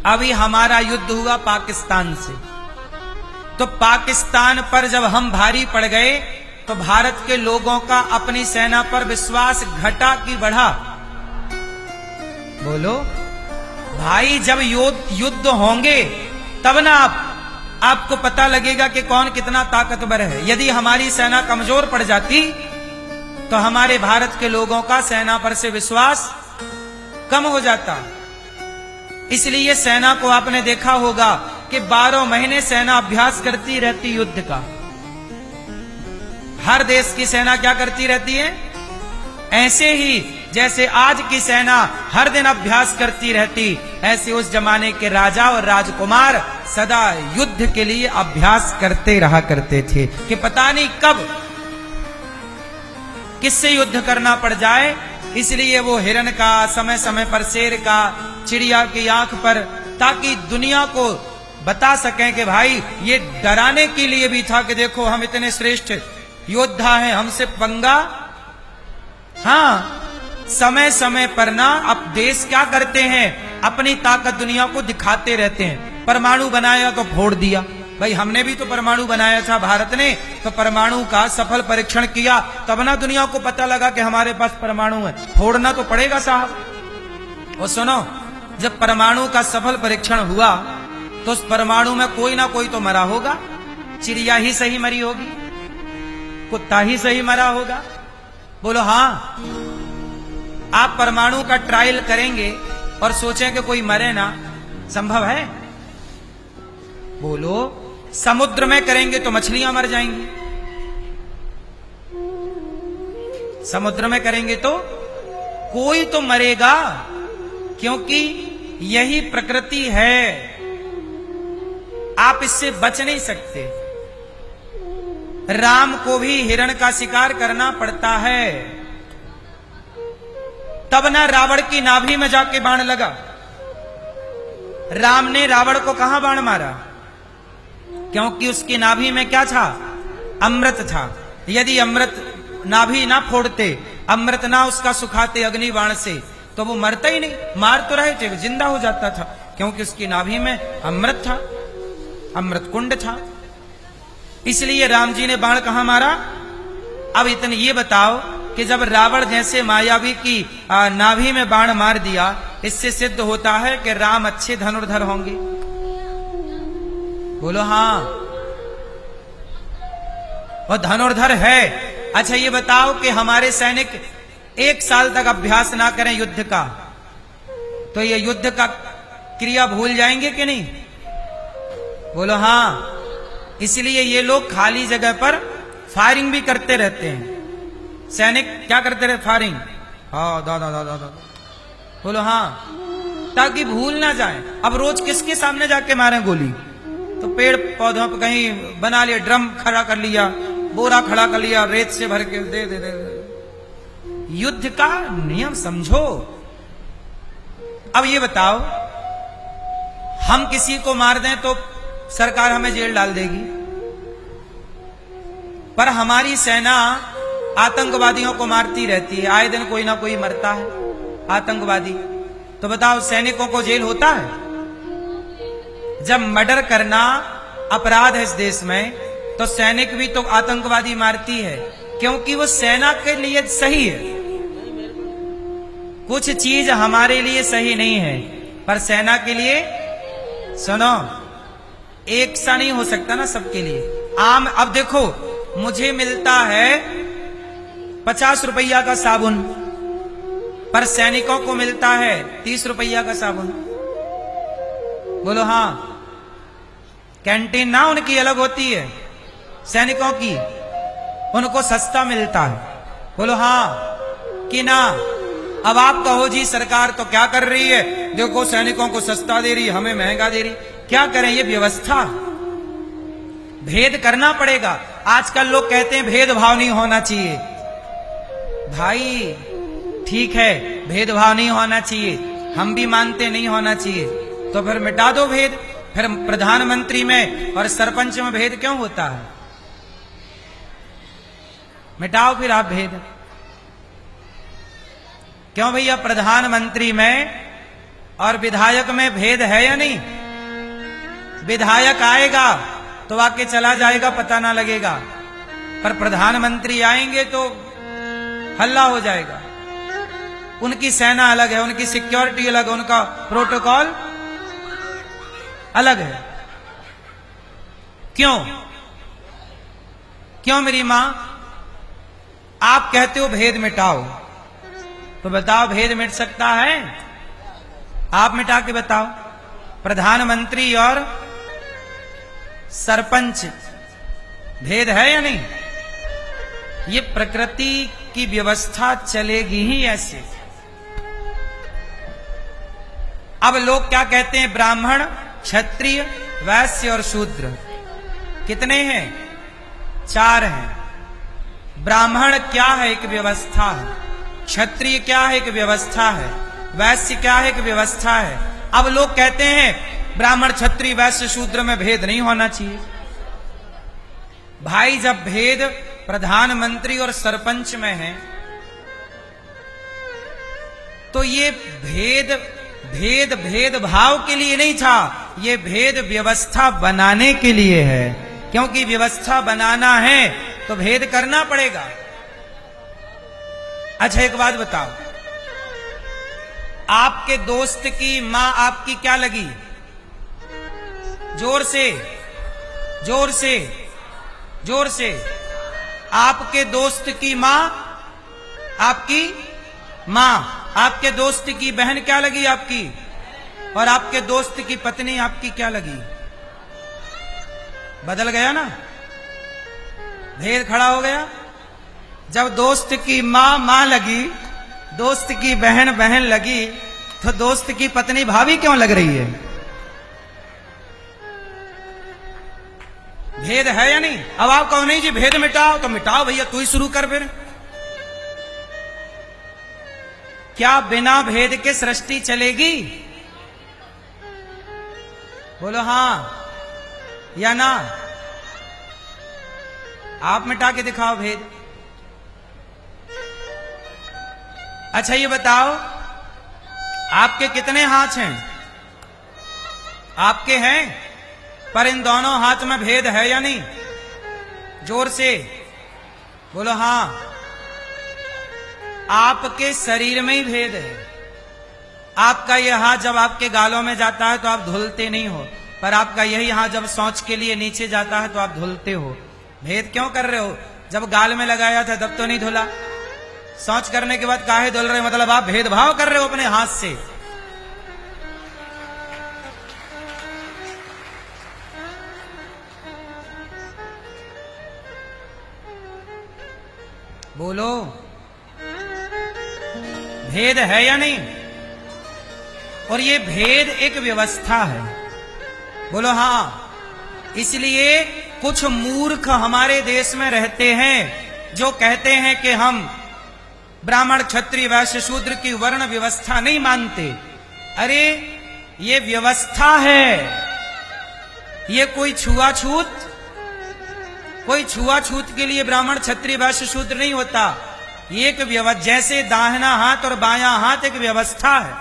अभी हमारा युद्ध हुआ पाकिस्तान से, तो पाकिस्तान पर जब हम भारी पड़ गए तो भारत के लोगों का अपनी सेना पर विश्वास घटा कि बढ़ा? बोलो भाई, जब युद्ध होंगे तब ना आपको पता लगेगा कि कौन कितना ताकतवर है। यदि हमारी सेना कमजोर पड़ जाती तो हमारे भारत के लोगों का सेना पर से विश्वास कम हो जाता। इसलिए सेना को आपने देखा होगा कि 12 महीने सेना अभ्यास करती रहती युद्ध का। हर देश की सेना क्या करती रहती है? ऐसे ही जैसे आज की सेना हर दिन अभ्यास करती रहती, ऐसे उस जमाने के राजा और राजकुमार सदा युद्ध के लिए अभ्यास करते रहा करते थे कि पता नहीं कब किससे युद्ध करना पड़ जाए। इसलिए वो हिरण का, समय समय पर शेर का, चिड़िया की आंख पर, ताकि दुनिया को बता सकें कि भाई ये डराने के लिए भी था कि देखो हम इतने श्रेष्ठ योद्धा हैं, हमसे पंगा। हाँ, समय समय पर ना अब देश क्या करते हैं, अपनी ताकत दुनिया को दिखाते रहते हैं। परमाणु बनाया तो फोड़ दिया, भाई हमने भी तो परमाणु बनाया था भारत ने, तो परमाणु का सफल परीक्षण किया, तब ना दुनिया को पता लगा कि हमारे पास परमाणु है। फोड़ना तो पड़ेगा साहब। और सुनो, जब परमाणु का सफल परीक्षण हुआ तो उस परमाणु में कोई ना कोई तो मरा होगा। चिड़िया ही सही मरी होगी, कुत्ता ही सही मरा होगा। बोलो हाँ। आप परमाणु का ट्रायल करेंगे और सोचें कि कोई मरे ना, संभव है? बोलो, समुद्र में करेंगे तो मछलियां मर जाएंगी, समुद्र में करेंगे तो कोई तो मरेगा, क्योंकि यही प्रकृति है, आप इससे बच नहीं सकते। राम को भी हिरण का शिकार करना पड़ता है, तब ना रावण की नाभि में जाके बाण लगा। राम ने रावण को कहां बाण मारा? क्योंकि उसकी नाभि में क्या था? अमृत था। यदि अमृत नाभि ना फोड़ते, अमृत ना उसका सुखाते अग्नि बाण से, तो वो मरता ही नहीं। मार तो रहे थे, जिंदा हो जाता था, क्योंकि उसकी नाभि में अमृत था, अमृत कुंड था। इसलिए राम जी ने बाण कहां मारा? अब इतने ये बताओ कि जब रावण जैसे मायावी की नाभि में बाण मार दिया, इससे सिद्ध होता है कि राम अच्छे धनुर्धर होंगे। बोलो हाँ, और धनुर्धर है। अच्छा ये बताओ कि हमारे सैनिक 1 साल तक अभ्यास ना करें युद्ध का, तो ये युद्ध का क्रिया भूल जाएंगे कि नहीं? बोलो हाँ। इसलिए ये लोग खाली जगह पर फायरिंग भी करते रहते हैं। सैनिक क्या करते रहे? फायरिंग। हाँ, दादा दादा दादा। बोलो हाँ, ताकि भूल ना जाए। अब रोज किसके सामने जाके मारें गोली? तो पेड़ पौधों पर कहीं बना लिया, ड्रम खड़ा कर लिया, बोरा खड़ा कर लिया, रेत से भर के दे दे दे। युद्ध का नियम समझो। अब ये बताओ, हम किसी को मार दें तो सरकार हमें जेल डाल देगी, पर हमारी सेना आतंकवादियों को मारती रहती है। आए दिन कोई ना कोई मरता है आतंकवादी, तो बताओ सैनिकों को जेल होता है? जब मर्डर करना अपराध है इस देश में, तो सैनिक भी तो आतंकवादी मारती है, क्योंकि वो सेना के लिए सही है। कुछ चीज हमारे लिए सही नहीं है, पर सेना के लिए, सुनो, एक सा नहीं हो सकता ना सबके लिए। आम, अब देखो, मुझे मिलता है 50 रुपया का साबुन, पर सैनिकों को मिलता है 30 रुपया का साबुन। बोलो हाँ। कैंटीन ना उनकी अलग होती है, सैनिकों की, उनको सस्ता मिलता है। बोलो हाँ कि ना? अब आप कहो जी सरकार तो क्या कर रही है, देखो सैनिकों को सस्ता दे रही है, हमें महंगा दे रही। क्या करें, ये व्यवस्था, भेद करना पड़ेगा। आजकल लोग कहते हैं भेदभाव नहीं होना चाहिए। भाई ठीक है, भेदभाव नहीं होना चाहिए, हम भी मानते नहीं होना चाहिए, तो फिर मिटा दो भेद। फिर प्रधानमंत्री में और सरपंच में भेद क्यों होता है? मिटाओ फिर आप भेद। क्यों भैया? प्रधानमंत्री में और विधायक में भेद है या नहीं? विधायक आएगा तो आके चला जाएगा, पता ना लगेगा, पर प्रधानमंत्री आएंगे तो हल्ला हो जाएगा। उनकी सेना अलग है, उनकी सिक्योरिटी अलग है, उनका प्रोटोकॉल अलग है। क्यों? क्यों मेरी मां? आप कहते हो भेद मिटाओ, तो बताओ भेद मिट सकता है? आप मिटा के बताओ। प्रधानमंत्री और सरपंच भेद है या नहीं? ये प्रकृति की व्यवस्था चलेगी ही ऐसे। अब लोग क्या कहते हैं? ब्राह्मण, क्षत्रिय, वैश्य और शूद्र कितने हैं? 4 हैं। ब्राह्मण क्या है? एक व्यवस्था है। क्षत्रिय क्या है? एक व्यवस्था है। वैश्य क्या है? एक व्यवस्था है। अब लोग कहते हैं ब्राह्मण, क्षत्रिय, वैश्य, शूद्र में भेद नहीं होना चाहिए। भाई, जब भेद प्रधानमंत्री और सरपंच में है तो ये भेद भाव के लिए नहीं था, ये भेद व्यवस्था बनाने के लिए है। क्योंकि व्यवस्था बनाना है तो भेद करना पड़ेगा। अच्छा, एक बात बताओ, आपके दोस्त की मां आपकी क्या लगी? जोर से, जोर से, जोर से। आपके दोस्त की मां आपकी मां, आपके दोस्त की बहन क्या लगी आपकी? और आपके दोस्त की पत्नी आपकी क्या लगी? बदल गया ना, भेद खड़ा हो गया। जब दोस्त की मां मां लगी, दोस्त की बहन बहन लगी, तो दोस्त की पत्नी भाभी क्यों लग रही है? भेद है या नहीं? अब आप कहो नहीं जी भेद मिटाओ, तो मिटाओ भैया, तू ही शुरू कर फिर। क्या बिना भेद के सृष्टि चलेगी? बोलो हां या ना। आप मिटा के दिखाओ भेद। अच्छा, ये बताओ, आपके कितने हाथ हैं? आपके हैं, पर इन दोनों हाथ में भेद है या नहीं? जोर से बोलो हां। आपके शरीर में ही भेद है। आपका यह हाथ जब आपके गालों में जाता है तो आप धुलते नहीं हो, पर आपका यही हाथ जब शौच के लिए नीचे जाता है तो आप धुलते हो। भेद क्यों कर रहे हो? जब गाल में लगाया था तब तो नहीं धुला, शौच करने के बाद काहे धुल रहे? मतलब आप भेदभाव कर रहे हो अपने हाथ से। बोलो, भेद है या नहीं? और ये भेद एक व्यवस्था है। बोलो हां। इसलिए कुछ मूर्ख हमारे देश में रहते हैं जो कहते हैं कि हम ब्राह्मण, क्षत्रिय, वैश्य, शूद्र की वर्ण व्यवस्था नहीं मानते। अरे ये व्यवस्था है, ये कोई छुआछूत के लिए ब्राह्मण, क्षत्रिय, वैश्य, शूद्र नहीं होता। ये एक व्यवस्था, जैसे दाहिना हाथ और बायां हाथ एक व्यवस्था है।